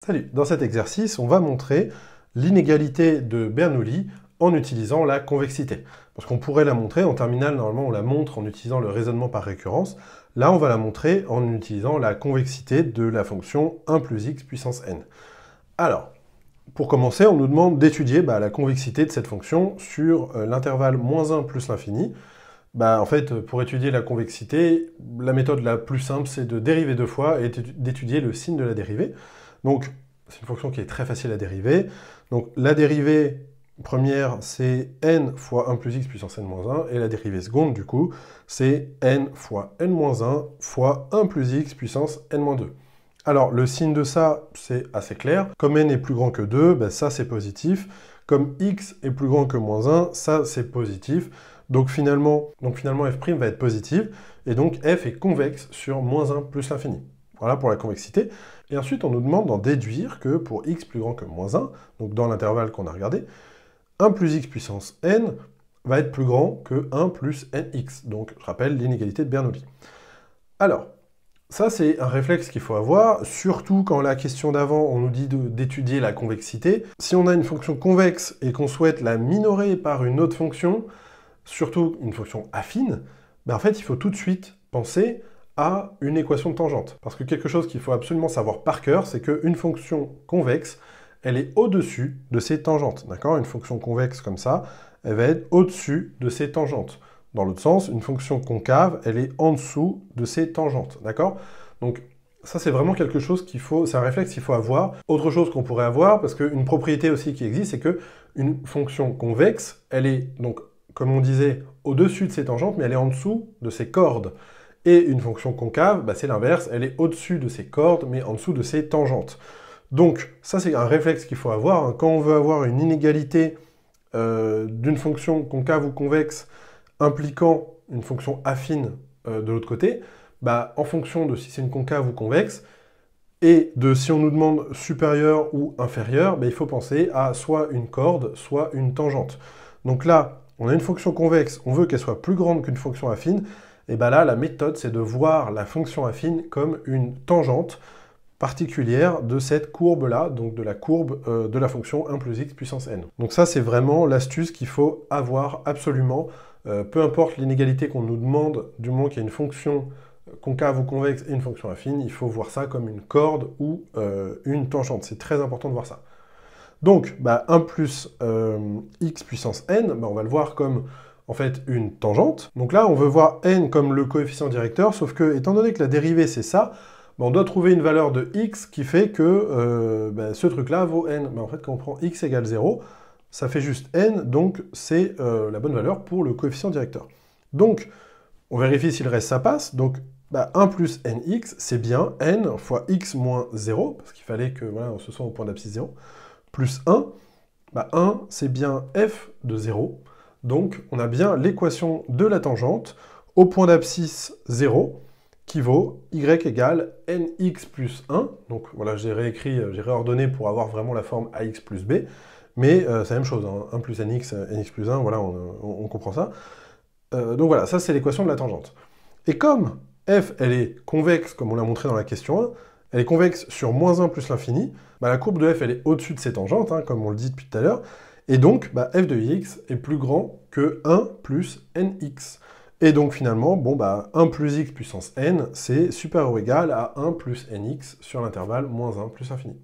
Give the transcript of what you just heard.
Salut! Dans cet exercice, on va montrer l'inégalité de Bernoulli en utilisant la convexité. Parce qu'on pourrait la montrer, en terminale, normalement, on la montre en utilisant le raisonnement par récurrence. Là, on va la montrer en utilisant la convexité de la fonction 1 plus x puissance n. Alors, pour commencer, on nous demande d'étudier la convexité de cette fonction sur l'intervalle -1 plus l'infini. En fait, pour étudier la convexité, la méthode la plus simple, c'est de dériver deux fois et d'étudier le signe de la dérivée. Donc, c'est une fonction qui est très facile à dériver. Donc, la dérivée première, c'est n fois 1 plus x puissance n-1, et la dérivée seconde, du coup, c'est n fois n-1 fois 1 plus x puissance n-2. Alors, le signe de ça, c'est assez clair. Comme n est plus grand que 2, ça, c'est positif. Comme x est plus grand que -1, ça, c'est positif. Donc finalement, f' va être positive, et donc f est convexe sur -1 plus l'infini. Voilà pour la convexité. Et ensuite, on nous demande d'en déduire que pour x plus grand que -1, donc dans l'intervalle qu'on a regardé, 1 plus x puissance n va être plus grand que 1 plus nx. Donc, je rappelle l'inégalité de Bernoulli. Alors, ça, c'est un réflexe qu'il faut avoir, surtout quand la question d'avant, on nous dit d'étudier la convexité. Si on a une fonction convexe et qu'on souhaite la minorer par une autre fonction, surtout une fonction affine, en fait, il faut tout de suite penser à une équation de tangente. Parce que quelque chose qu'il faut absolument savoir par cœur, c'est qu'une fonction convexe, elle est au-dessus de ses tangentes. D'accord? Une fonction convexe comme ça, elle va être au-dessus de ses tangentes. Dans l'autre sens, une fonction concave, elle est en dessous de ses tangentes. D'accord? Donc, ça, c'est vraiment quelque chose qu'il faut, c'est un réflexe qu'il faut avoir. Autre chose qu'on pourrait avoir, parce qu'une propriété aussi qui existe, c'est qu'une fonction convexe, elle est donc, comme on disait, au-dessus de ses tangentes, mais elle est en dessous de ses chordes. Et une fonction concave, c'est l'inverse, elle est au-dessus de ses chordes, mais en dessous de ses tangentes. Donc, ça c'est un réflexe qu'il faut avoir, hein. Quand on veut avoir une inégalité d'une fonction concave ou convexe impliquant une fonction affine de l'autre côté, en fonction de si c'est une concave ou convexe, et de si on nous demande supérieur ou inférieur, il faut penser à soit une chorde, soit une tangente. Donc là, on a une fonction convexe, on veut qu'elle soit plus grande qu'une fonction affine, et là, la méthode, c'est de voir la fonction affine comme une tangente particulière de cette courbe-là, donc de la courbe de la fonction 1 plus x puissance n. Donc ça, c'est vraiment l'astuce qu'il faut avoir absolument, peu importe l'inégalité qu'on nous demande, du moment qu'il y a une fonction concave ou convexe et une fonction affine, il faut voir ça comme une chorde ou une tangente. C'est très important de voir ça. Donc, 1 plus x puissance n, on va le voir comme en fait une tangente. Donc là, on veut voir n comme le coefficient directeur, sauf que, étant donné que la dérivée c'est ça, on doit trouver une valeur de x qui fait que ce truc-là vaut n. En fait, quand on prend x égale 0, ça fait juste n, donc c'est la bonne valeur pour le coefficient directeur. Donc, on vérifie si le reste ça passe. Donc, 1 plus nx, c'est bien n fois x moins 0, parce qu'il fallait que voilà, on se soit au point d'abscisse 0, plus 1. 1, c'est bien f de 0. Donc, on a bien l'équation de la tangente au point d'abscisse 0, qui vaut y égale nx plus 1. Donc voilà, j'ai réécrit, j'ai réordonné pour avoir vraiment la forme ax plus b, mais c'est la même chose, hein, 1 plus nx, nx plus 1, voilà, on comprend ça. Donc voilà, ça c'est l'équation de la tangente. Et comme f, elle est convexe, comme on l'a montré dans la question 1, elle est convexe sur -1 plus l'infini, la courbe de f, elle est au-dessus de ses tangentes, hein, comme on le dit depuis tout à l'heure, et donc f de x est plus grand que 1 plus nx. Et donc finalement, 1 plus x puissance n, c'est supérieur ou égal à 1 plus nx sur l'intervalle -1 plus infini.